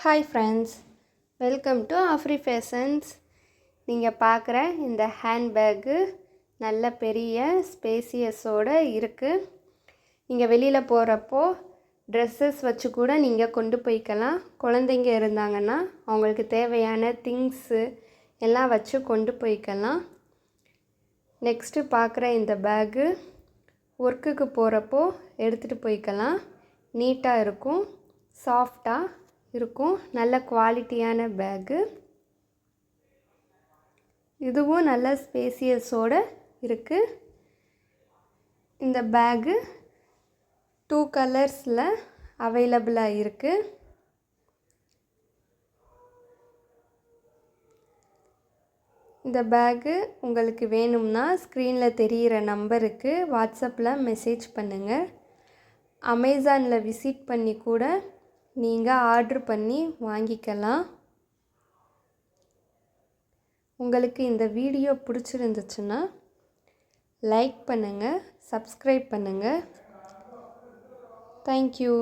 Hi friends, welcome to Afri fashions. நீங்கள் பார்க்குற இந்த ஹேண்ட்பேக்கு நல்ல பெரிய ஸ்பேசியஸோடு இருக்குது. நீங்கள் வெளியில் போகிறப்போ ட்ரெஸ்ஸஸ் வச்சு கூட நீங்கள் கொண்டு போய்க்கலாம். குழந்தைங்க இருந்தாங்கன்னா அவங்களுக்கு தேவையான திங்ஸு எல்லாம் வச்சு கொண்டு போய்க்கலாம். நெக்ஸ்ட்டு பார்க்குற இந்த பேக்கு ஒர்க்குக்கு போகிறப்போ எடுத்துகிட்டு போய்க்கலாம். நீட்டாக இருக்கும், சாஃப்டாக இருக்கும், நல்ல குவாலிட்டியான பேக்கு. இதுவும் நல்ல ஸ்பேசியஸோடு இருக்குது. இந்த பேக்கு 2 கலர்ஸில் அவைலபிளாக இருக்குது. இந்த பேக்கு உங்களுக்கு வேணும்னா ஸ்க்ரீனில் தெரிகிற நம்பருக்கு வாட்ஸ்அப்பில் மெசேஜ் பண்ணுங்கள். அமேசானில் விசிட் பண்ணி கூட நீங்கள் ஆர்டர் பண்ணி வாங்கிக்கலாம். உங்களுக்கு இந்த வீடியோ பிடிச்சிருந்துச்சுன்னா லைக் பண்ணுங்கள், சப்ஸ்கிரைப் பண்ணுங்கள். தேங்க்யூ.